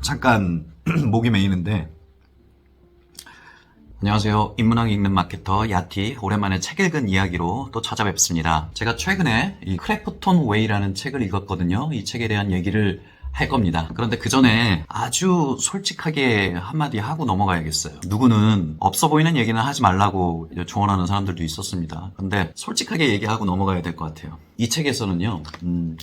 잠깐 목이 메이는데. 안녕하세요. 인문학 읽는 마케터 야티, 오랜만에 책 읽은 이야기로 또 찾아뵙습니다. 제가 최근에 이 크래프톤 웨이라는 책을 읽었거든요. 이 책에 대한 얘기를 할 겁니다. 그런데 그 전에 아주 솔직하게 한마디 하고 넘어가야겠어요. 누구는 없어 보이는 얘기는 하지 말라고 조언하는 사람들도 있었습니다. 근데 솔직하게 얘기하고 넘어가야 될 것 같아요. 이 책에서는요,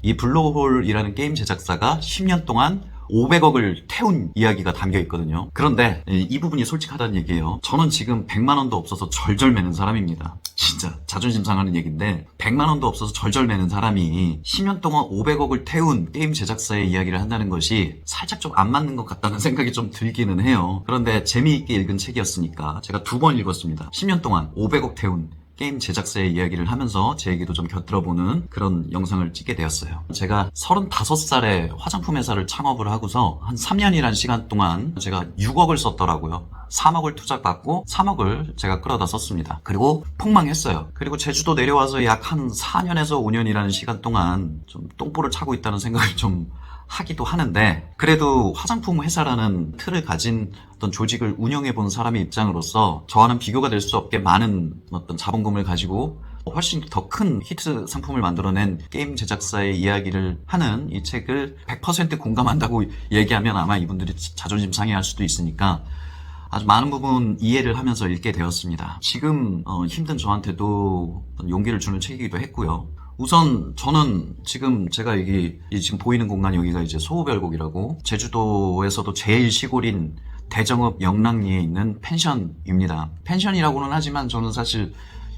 이 블루홀이라는 게임 제작사가 10년 동안 500억을 태운 이야기가 담겨 있거든요. 그런데 이 부분이 솔직하다는 얘기예요. 저는 지금 100만 원도 없어서 절절 매는 사람입니다. 진짜 자존심 상하는 얘기인데 100만 원도 없어서 절절 매는 사람이 10년 동안 500억을 태운 게임 제작사의 이야기를 한다는 것이 살짝 좀 안 맞는 것 같다는 생각이 좀 들기는 해요. 그런데 재미있게 읽은 책이었으니까 제가 2번 읽었습니다. 10년 동안 500억 태운 게임 제작사의 이야기를 하면서 제 얘기도 좀 곁들여보는 그런 영상을 찍게 되었어요. 제가 35살에 화장품 회사를 창업을 하고서 한 3년이란 시간 동안 제가 6억을 썼더라고요. 3억을 투자받고 3억을 제가 끌어다 썼습니다. 그리고 폭망했어요. 그리고 제주도 내려와서 약 한 4년에서 5년이라는 시간 동안 좀 똥볼을 차고 있다는 생각을 좀 하기도 하는데, 그래도 화장품 회사라는 틀을 가진 어떤 조직을 운영해 본 사람의 입장으로서 저와는 비교가 될 수 없게 많은 어떤 자본금을 가지고 훨씬 더 큰 히트 상품을 만들어낸 게임 제작사의 이야기를 하는 이 책을 100% 공감한다고 얘기하면 아마 이분들이 자존심 상해할 수도 있으니까 아주 많은 부분 이해를 하면서 읽게 되었습니다. 지금 힘든 저한테도 용기를 주는 책이기도 했고요. 우선 저는 지금 제가 여기 지금 보이는 공간, 여기가 이제 소호별곡이라고 제주도에서도 제일 시골인 대정읍 영랑리에 있는 펜션입니다. 펜션이라고는 하지만 저는 사실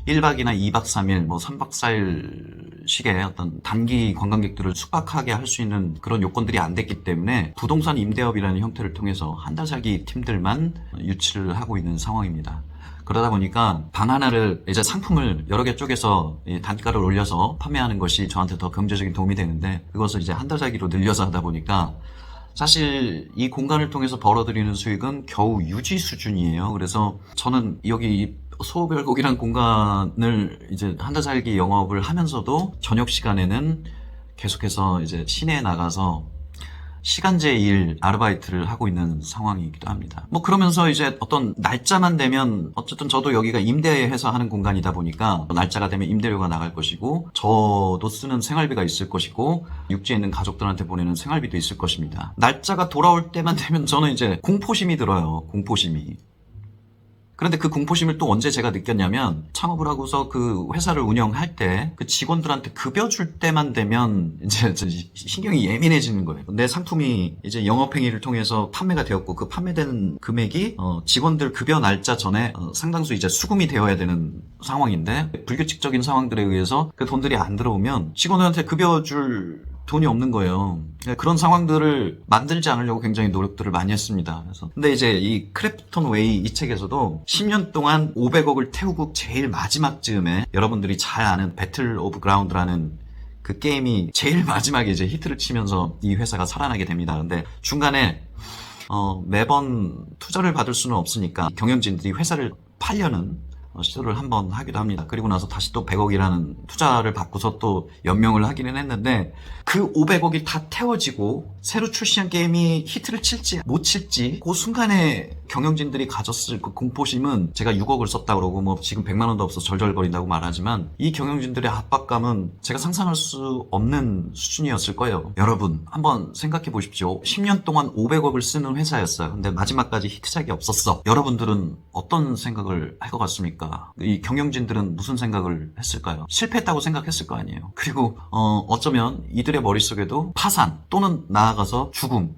1박이나 2박 3일, 뭐 3박 4일씩의 어떤 단기 관광객들을 숙박하게 할 수 있는 그런 요건들이 안 됐기 때문에 부동산 임대업이라는 형태를 통해서 한 달 살기 팀들만 유치를 하고 있는 상황입니다. 그러다 보니까 방 하나를 이제 상품을 여러 개 쪼개서 단가를 올려서 판매하는 것이 저한테 더 경제적인 도움이 되는데, 그것을 이제 한 달 살기로 늘려서 하다 보니까 사실 이 공간을 통해서 벌어들이는 수익은 겨우 유지 수준이에요. 그래서 저는 여기 소호별곡이란 공간을 이제 한 달 살기 영업을 하면서도 저녁 시간에는 계속해서 이제 시내에 나가서 시간제 일 아르바이트를 하고 있는 상황이기도 합니다. 뭐 그러면서 이제 어떤 날짜만 되면, 어쨌든 저도 여기가 임대해서 하는 공간이다 보니까 날짜가 되면 임대료가 나갈 것이고 저도 쓰는 생활비가 있을 것이고 육지에 있는 가족들한테 보내는 생활비도 있을 것입니다. 날짜가 돌아올 때만 되면 저는 이제 공포심이 들어요. 공포심이. 그런데 그 공포심을 또 언제 제가 느꼈냐면, 창업을 하고서 그 회사를 운영할 때 그 직원들한테 급여 줄 때만 되면 이제 신경이 예민해지는 거예요. 내 상품이 이제 영업행위를 통해서 판매가 되었고 그 판매된 금액이 직원들 급여 날짜 전에 상당수 이제 수금이 되어야 되는 상황인데, 불규칙적인 상황들에 의해서 그 돈들이 안 들어오면 직원들한테 급여 줄 돈이 없는 거예요. 그런 상황들을 만들지 않으려고 굉장히 노력들을 많이 했습니다. 그래서 근데 이제 이 크래프톤 웨이 이 책에서도 10년 동안 500억을 태우고 제일 마지막 즈음에 여러분들이 잘 아는 배틀 오브 그라운드라는 그 게임이 제일 마지막에 이제 히트를 치면서 이 회사가 살아나게 됩니다. 근데 중간에 매번 투자를 받을 수는 없으니까 경영진들이 회사를 팔려는 시도를 한번 하기도 합니다. 그리고 나서 다시 또 100억이라는 투자를 받고서 또 연명을 하기는 했는데, 그 500억이 다 태워지고 새로 출시한 게임이 히트를 칠지 못 칠지 그 순간에 경영진들이 가졌을 그 공포심은, 제가 6억을 썼다 그러고 뭐 지금 100만 원도 없어서 절절거린다고 말하지만 이 경영진들의 압박감은 제가 상상할 수 없는 수준이었을 거예요. 여러분 한번 생각해 보십시오. 10년 동안 500억을 쓰는 회사였어요. 근데 마지막까지 히트작이 없었어. 여러분들은 어떤 생각을 할 것 같습니까? 이 경영진들은 무슨 생각을 했을까요? 실패했다고 생각했을 거 아니에요. 그리고 어쩌면 이들의 머릿속에도 파산 또는 나아가서 죽음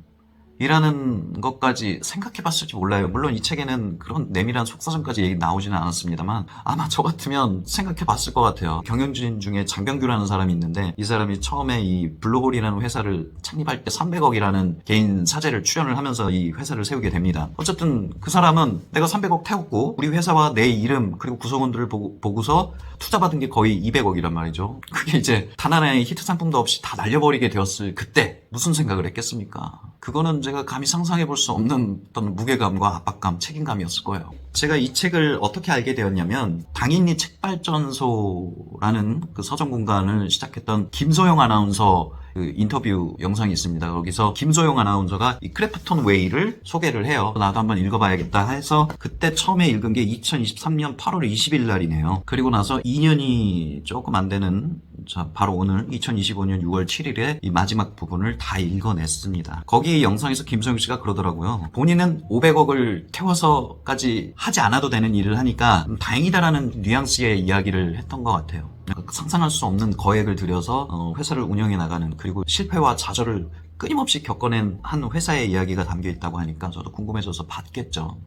이라는 것까지 생각해봤을지 몰라요. 물론 이 책에는 그런 내밀한 속사정까지 얘기 나오지는 않았습니다만 아마 저 같으면 생각해봤을 것 같아요. 경영진 중에 장병규라는 사람이 있는데, 이 사람이 처음에 이 블루홀이라는 회사를 창립할 때 300억이라는 개인 사재를 출연을 하면서 이 회사를 세우게 됩니다. 어쨌든 그 사람은 내가 300억 태웠고 우리 회사와 내 이름 그리고 구성원들을 보고서 투자받은 게 거의 200억이란 말이죠. 그게 이제 단 하나의 히트 상품도 없이 다 날려버리게 되었을 그때 무슨 생각을 했겠습니까? 그거는 제가 감히 상상해 볼 수 없는 어떤 무게감과 압박감, 책임감이었을 거예요. 제가 이 책을 어떻게 알게 되었냐면, 당인리 책발전소라는 그 서점 공간을 시작했던 김소영 아나운서 그 인터뷰 영상이 있습니다. 거기서 김소영 아나운서가 이 크래프톤 웨이를 소개를 해요. 나도 한번 읽어봐야겠다 해서 그때 처음에 읽은 게 2023년 8월 20일 날이네요. 그리고 나서 2년이 조금 안 되는 바로 오늘 2025년 6월 7일에 이 마지막 부분을 다 읽어냈습니다. 거기 영상에서 김소영 씨가 그러더라고요. 본인은 500억을 태워서까지 하지 않아도 되는 일을 하니까 다행이다라는 뉘앙스의 이야기를 했던 것 같아요. 상상할 수 없는 거액을 들여서 회사를 운영해 나가는, 그리고 실패와 좌절을 끊임없이 겪어낸 한 회사의 이야기가 담겨 있다고 하니까 저도 궁금해져서 봤겠죠.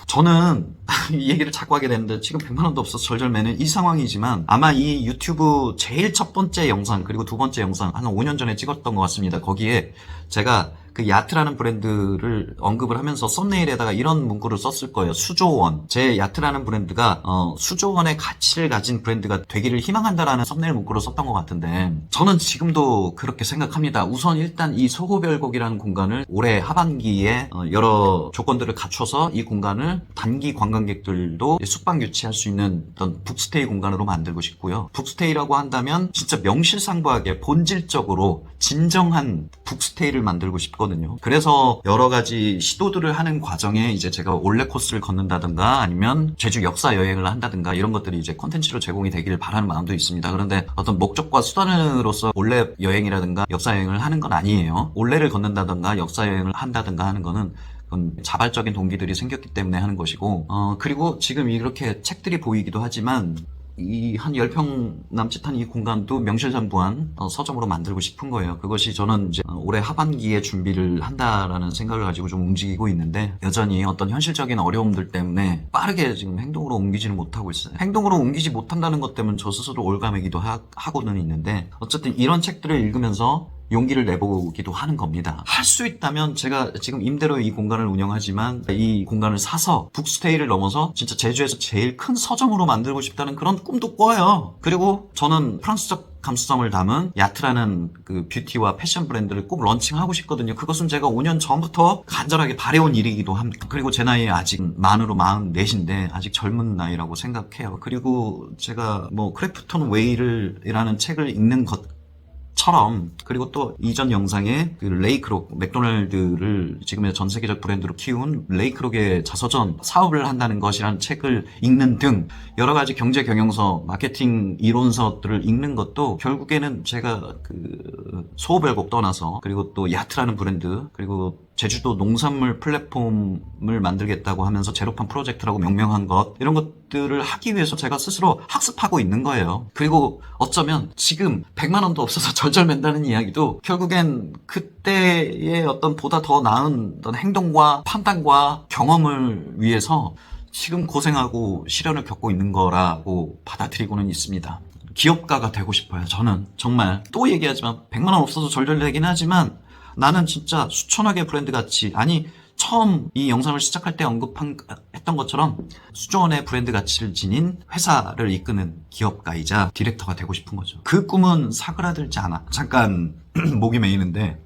저는 이 얘기를 자꾸 하게 되는데 지금 100만 원도 없어서 절절매는 이 상황이지만 아마 이 유튜브 제일 첫 번째 영상 그리고 두 번째 영상 한 5년 전에 찍었던 것 같습니다. 거기에 제가 그 야트라는 브랜드를 언급을 하면서 썸네일에다가 이런 문구를 썼을 거예요. 수조원. 제 야트라는 브랜드가 수조원의 가치를 가진 브랜드가 되기를 희망한다라는 썸네일 문구를 썼던 것 같은데 저는 지금도 그렇게 생각합니다. 우선 일단 이 서구별곡이라는 공간을 올해 하반기에 여러 조건들을 갖춰서 이 공간을 단기 관광객들도 숙박 유치할 수 있는 어떤 북스테이 공간으로 만들고 싶고요. 북스테이라고 한다면 진짜 명실상부하게 본질적으로 진정한 북스테이를 만들고 싶거든요. 그래서 여러 가지 시도들을 하는 과정에 이제 제가 올레 코스를 걷는다든가 아니면 제주 역사 여행을 한다든가 이런 것들이 이제 콘텐츠로 제공이 되기를 바라는 마음도 있습니다. 그런데 어떤 목적과 수단으로서 올레 여행이라든가 역사 여행을 하는 건 아니에요. 올레를 걷는다든가 역사 여행을 한다든가 하는 거는 그건 자발적인 동기들이 생겼기 때문에 하는 것이고 그리고 지금 이렇게 책들이 보이기도 하지만 이 한 10평 남짓한 이 공간도 명실상부한 서점으로 만들고 싶은 거예요. 그것이 저는 이제 올해 하반기에 준비를 한다라는 생각을 가지고 좀 움직이고 있는데 여전히 어떤 현실적인 어려움들 때문에 빠르게 지금 행동으로 옮기지는 못하고 있어요. 행동으로 옮기지 못한다는 것 때문에 저 스스로 올가매기도 하고는 있는데 어쨌든 이런 책들을 읽으면서 용기를 내보기도 하는 겁니다. 할 수 있다면 제가 지금 임대로 이 공간을 운영하지만 이 공간을 사서 북스테이를 넘어서 진짜 제주에서 제일 큰 서점으로 만들고 싶다는 그런 꿈도 꿔요. 그리고 저는 프랑스적 감수성을 담은 야트라는 그 뷰티와 패션 브랜드를 꼭 런칭하고 싶거든요. 그것은 제가 5년 전부터 간절하게 바래온 일이기도 합니다. 그리고 제 나이에 아직 만으로 44인데 아직 젊은 나이라고 생각해요. 그리고 제가 뭐 크래프톤 웨이라는 책을 읽는 것처럼 그리고 또 이전 영상에 그 레이크록 맥도날드를 지금의 전 세계적 브랜드로 키운 레이크록의 자서전 사업을 한다는 것이라는 책을 읽는 등 여러 가지 경제 경영서, 마케팅 이론서들을 읽는 것도 결국에는 제가 그 소호별곡 떠나서 그리고 또 야트라는 브랜드 그리고 제주도 농산물 플랫폼을 만들겠다고 하면서 제로팜 프로젝트라고 명명한 것 이런 것들을 하기 위해서 제가 스스로 학습하고 있는 거예요. 그리고 어쩌면 지금 100만 원도 없어서 절절맨다는 이야기도 결국엔 그때의 어떤 보다 더 나은 어떤 행동과 판단과 경험을 위해서 지금 고생하고 시련을 겪고 있는 거라고 받아들이고는 있습니다. 기업가가 되고 싶어요. 저는 정말 또 얘기하지만 100만 원 없어서 절절되긴 하지만 나는 진짜 수천억의 브랜드 가치 아니 처음 이 영상을 시작할 때 언급했던 것처럼 수조원의 브랜드 가치를 지닌 회사를 이끄는 기업가이자 디렉터가 되고 싶은 거죠. 그 꿈은 사그라들지 않아. 잠깐 목이 메이는데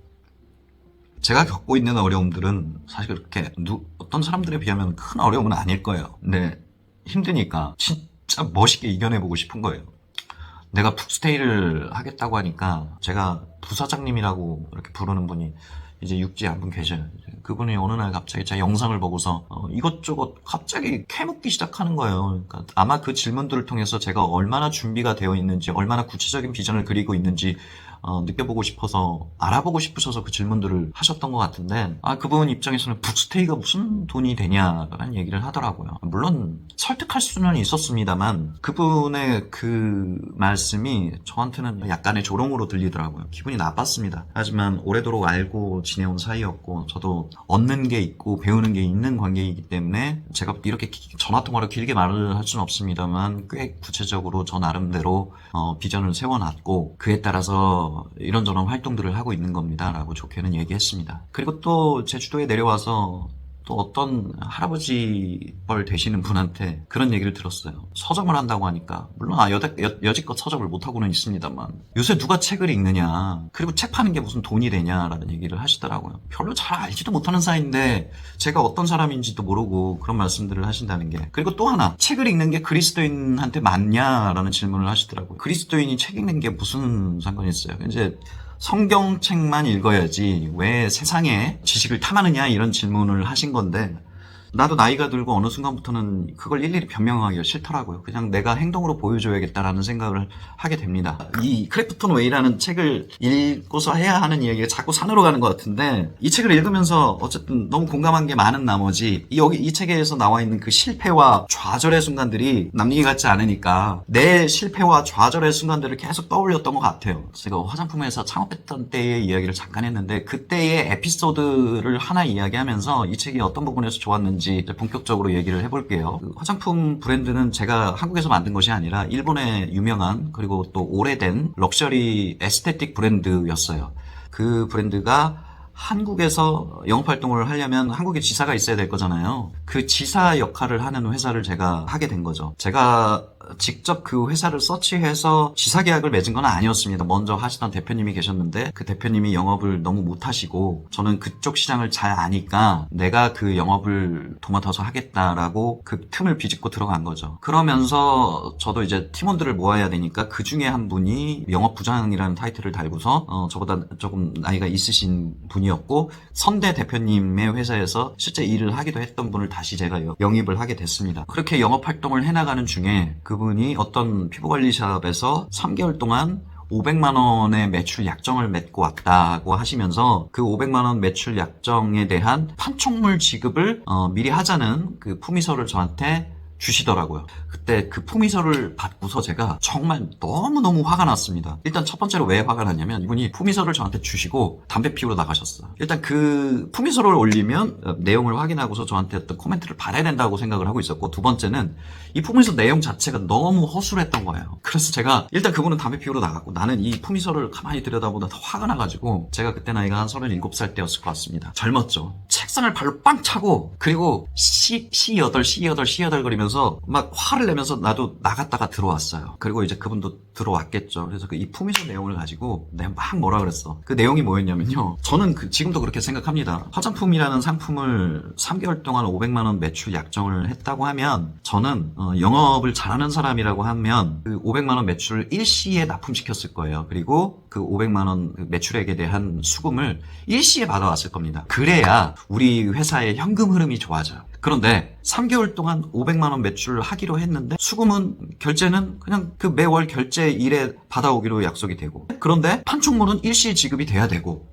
제가 겪고 있는 어려움들은 사실 그렇게 어떤 사람들에 비하면 큰 어려움은 아닐 거예요. 근데 힘드니까 진짜 멋있게 이겨내보고 싶은 거예요. 내가 북스테이를 하겠다고 하니까 제가 부사장님이라고 이렇게 부르는 분이 이제 육지에 한 분 계셔요. 그분이 어느 날 갑자기 제 영상을 보고서 이것저것 갑자기 캐묻기 시작하는 거예요. 그러니까 아마 그 질문들을 통해서 제가 얼마나 준비가 되어 있는지 얼마나 구체적인 비전을 그리고 있는지 느껴보고 싶어서 알아보고 싶으셔서 그 질문들을 하셨던 것 같은데 그분 입장에서는 북스테이가 무슨 돈이 되냐라는 얘기를 하더라고요. 물론 설득할 수는 있었습니다만 그분의 그 말씀이 저한테는 약간의 조롱으로 들리더라고요. 기분이 나빴습니다. 하지만 오래도록 알고 지내온 사이였고 저도 얻는 게 있고 배우는 게 있는 관계이기 때문에 제가 이렇게 전화통화로 길게 말을 할 수는 없습니다만 꽤 구체적으로 저 나름대로 비전을 세워놨고 그에 따라서 이런저런 활동들을 하고 있는 겁니다 라고 좋게는 얘기했습니다. 그리고 또 제주도에 내려와서 또 어떤 할아버지 뻘 되시는 분한테 그런 얘기를 들었어요. 서점을 한다고 하니까 물론 여지껏 서점을 못하고는 있습니다만 요새 누가 책을 읽느냐 그리고 책 파는 게 무슨 돈이 되냐라는 얘기를 하시더라고요. 별로 잘 알지도 못하는 사이인데 제가 어떤 사람인지도 모르고 그런 말씀들을 하신다는 게 그리고 또 하나 책을 읽는 게 그리스도인한테 맞냐라는 질문을 하시더라고요. 그리스도인이 책 읽는 게 무슨 상관이 있어요. 이제 성경책만 읽어야지 왜 세상에 지식을 탐하느냐 이런 질문을 하신 건데, 나도 나이가 들고 어느 순간부터는 그걸 일일이 변명하기가 싫더라고요. 그냥 내가 행동으로 보여줘야겠다라는 생각을 하게 됩니다. 이 크래프톤 웨이라는 책을 읽고서 해야 하는 이야기가 자꾸 산으로 가는 것 같은데, 이 책을 읽으면서 어쨌든 너무 공감한 게 많은 나머지 이 책에서 나와 있는 그 실패와 좌절의 순간들이 남 얘기 같지 않으니까 내 실패와 좌절의 순간들을 계속 떠올렸던 것 같아요. 제가 화장품 회사 창업했던 때의 이야기를 잠깐 했는데, 그때의 에피소드를 하나 이야기하면서 이 책이 어떤 부분에서 좋았는지 본격적으로 얘기를 해볼게요. 그 화장품 브랜드는 제가 한국에서 만든 것이 아니라 일본의 유명한 그리고 또 오래된 럭셔리 에스테틱 브랜드였어요. 그 브랜드가 한국에서 영업활동을 하려면 한국에 지사가 있어야 될 거잖아요. 그 지사 역할을 하는 회사를 제가 하게 된 거죠. 제가 직접 그 회사를 서치해서 지사 계약을 맺은 건 아니었습니다. 먼저 하시던 대표님이 계셨는데, 그 대표님이 영업을 너무 못하시고 저는 그쪽 시장을 잘 아니까 내가 그 영업을 도맡아서 하겠다라고 그 틈을 비집고 들어간 거죠. 그러면서 저도 이제 팀원들을 모아야 되니까 그 중에 한 분이 영업부장이라는 타이틀을 달고서 저보다 조금 나이가 있으신 분이었고, 선대 대표님의 회사에서 실제 일을 하기도 했던 분을 다시 제가 영입을 하게 됐습니다. 그렇게 영업활동을 해나가는 중에 그분이 어떤 피부관리샵에서 3개월 동안 500만 원의 매출 약정을 맺고 왔다고 하시면서, 그 500만 원 매출 약정에 대한 판촉물 지급을 미리 하자는 그 품위서를 저한테 주시더라고요. 그때 그 품위서를 받고서 제가 정말 너무너무 화가 났습니다. 일단 첫 번째로 왜 화가 났냐면, 이분이 품위서를 저한테 주시고 담배 피우러 나가셨어요. 일단 그 품위서를 올리면 내용을 확인하고서 저한테 어떤 코멘트를 받아야 된다고 생각을 하고 있었고, 두 번째는 이 품위서 내용 자체가 너무 허술했던 거예요. 그래서 제가 일단 그분은 담배 피우러 나갔고, 나는 이 품위서를 가만히 들여다보다 화가 나가지고, 제가 그때 나이가 한 37살 때였을 것 같습니다. 젊었죠. 책상을 발로 빵 차고, 그리고 C8 거리면서 막 화를 내면서 나도 나갔다가 들어왔어요. 그리고 이제 그분도 들어왔겠죠. 그래서 이 품위서 내용을 가지고 내가 막 뭐라 그랬어. 그 내용이 뭐였냐면요, 저는 지금도 그렇게 생각합니다. 화장품이라는 상품을 3개월 동안 500만 원 매출 약정을 했다고 하면, 저는 영업을 잘하는 사람이라고 하면 그 500만 원 매출을 일시에 납품시켰을 거예요. 그리고 그 500만 원 매출액에 대한 수금을 일시에 받아왔을 겁니다. 그래야 우리 회사의 현금 흐름이 좋아져요. 그런데 3개월 동안 500만 원 매출을 하기로 했는데, 수금은 결제는 그냥 그 매월 결제일에 받아오기로 약속이 되고, 그런데 판촉물은 일시 지급이 돼야 되고,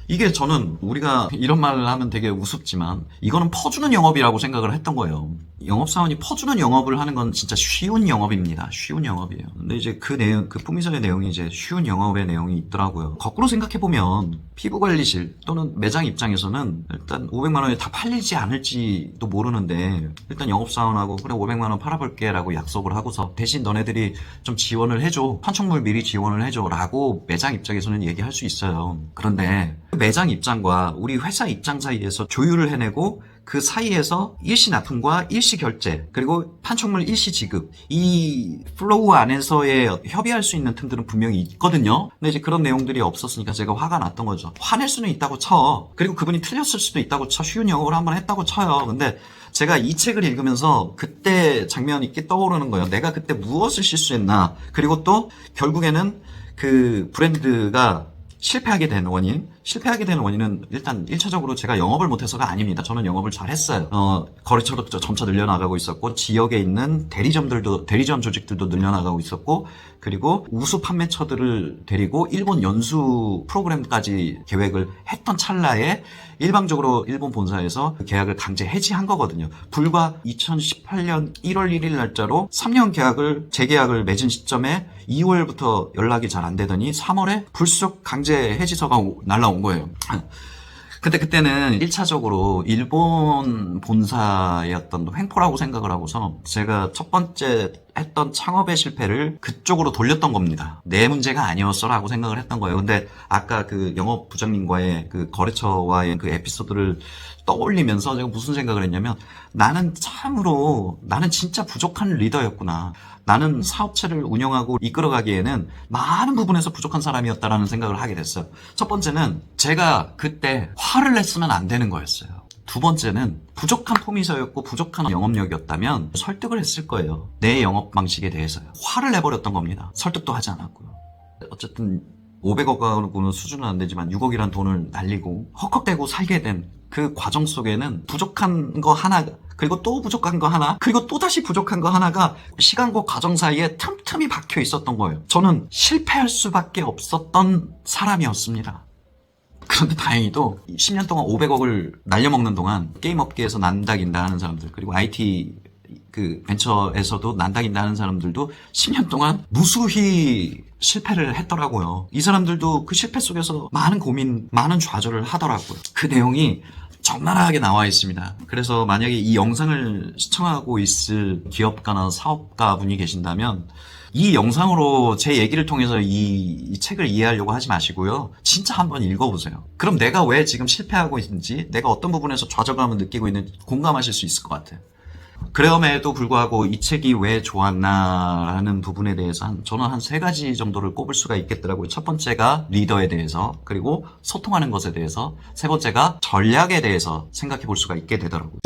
이게 저는, 우리가 이런 말을 하면 되게 우습지만 이거는 퍼주는 영업이라고 생각을 했던 거예요. 영업사원이 퍼주는 영업을 하는 건 진짜 쉬운 영업입니다. 쉬운 영업이에요. 근데 이제 그 내용, 그 품위서의 내용이 이제 쉬운 영업의 내용이 있더라고요. 거꾸로 생각해보면 피부관리실 또는 매장 입장에서는 일단 500만 원이 다 팔리지 않을지도 모르는데, 일단 영업사원하고 그래 500만 원 팔아볼게 라고 약속을 하고서, 대신 너네들이 좀 지원을 해줘, 판촉물 미리 지원을 해줘 라고 매장 입장에서는 얘기할 수 있어요. 그런데 매장 입장과 우리 회사 입장 사이에서 조율을 해내고, 그 사이에서 일시 납품과 일시 결제, 그리고 판촉물 일시 지급, 이 플로우 안에서의 협의할 수 있는 틈들은 분명히 있거든요. 근데 이제 그런 내용들이 없었으니까 제가 화가 났던 거죠. 화낼 수는 있다고 쳐. 그리고 그분이 틀렸을 수도 있다고 쳐. 쉬운 영업을 한번 했다고 쳐요. 근데 제가 이 책을 읽으면서 그때 장면이 이렇게 떠오르는 거예요. 내가 그때 무엇을 실수했나. 그리고 또 결국에는 그 브랜드가 실패하게 된 원인은 일단 1차적으로 제가 영업을 못해서가 아닙니다. 저는 영업을 잘했어요. 거래처도 점차 늘려나가고 있었고, 지역에 있는 대리점 조직들도 늘려나가고 있었고, 그리고 우수 판매처들을 데리고 일본 연수 프로그램까지 계획을 했던 찰나에 일방적으로 일본 본사에서 계약을 강제 해지한 거거든요. 불과 2018년 1월 1일 날짜로 3년 재계약을 맺은 시점에 2월부터 연락이 잘 안 되더니 3월에 불쑥 강제 해지서가 날라온 거예요. 근데 그때는 1차적으로 일본 본사의 어떤 횡포라고 생각을 하고서 제가 첫 번째 했던 창업의 실패를 그쪽으로 돌렸던 겁니다. 내 문제가 아니었어라고 생각을 했던 거예요. 근데 아까 그 영업 부장님과의 그 거래처와의 그 에피소드를 떠올리면서 제가 무슨 생각을 했냐면, 나는 진짜 부족한 리더였구나. 나는 사업체를 운영하고 이끌어가기에는 많은 부분에서 부족한 사람이었다라는 생각을 하게 됐어요. 첫 번째는 제가 그때 화를 냈으면 안 되는 거였어요. 두 번째는 부족한 품위서였고 부족한 영업력이었다면 설득을 했을 거예요. 내 영업 방식에 대해서요. 화를 내버렸던 겁니다. 설득도 하지 않았고요. 어쨌든 500억은 수준은 안 되지만 6억이란 돈을 날리고 헉헉대고 살게 된 그 과정 속에는 부족한 거 하나, 그리고 또 부족한 거 하나, 그리고 또 다시 부족한 거 하나가 시간과 과정 사이에 틈틈이 박혀 있었던 거예요. 저는 실패할 수밖에 없었던 사람이었습니다. 그런데 다행히도 10년 동안 500억을 날려먹는 동안 게임 업계에서 난다긴다 하는 사람들, 그리고 IT 벤처에서도 난다긴다 하는 사람들도 10년 동안 무수히 실패를 했더라고요. 이 사람들도 그 실패 속에서 많은 고민, 많은 좌절을 하더라고요. 그 내용이 적나라하게 나와 있습니다. 그래서 만약에 이 영상을 시청하고 있을 기업가나 사업가 분이 계신다면 이 영상으로 제 얘기를 통해서 이 책을 이해하려고 하지 마시고요. 진짜 한번 읽어보세요. 그럼 내가 왜 지금 실패하고 있는지, 내가 어떤 부분에서 좌절감을 느끼고 있는지 공감하실 수 있을 것 같아요. 그럼에도 불구하고 이 책이 왜 좋았나라는 부분에 대해서 저는 한 3가지 정도를 꼽을 수가 있겠더라고요. 첫 번째가 리더에 대해서, 그리고 소통하는 것에 대해서, 세 번째가 전략에 대해서 생각해 볼 수가 있게 되더라고요.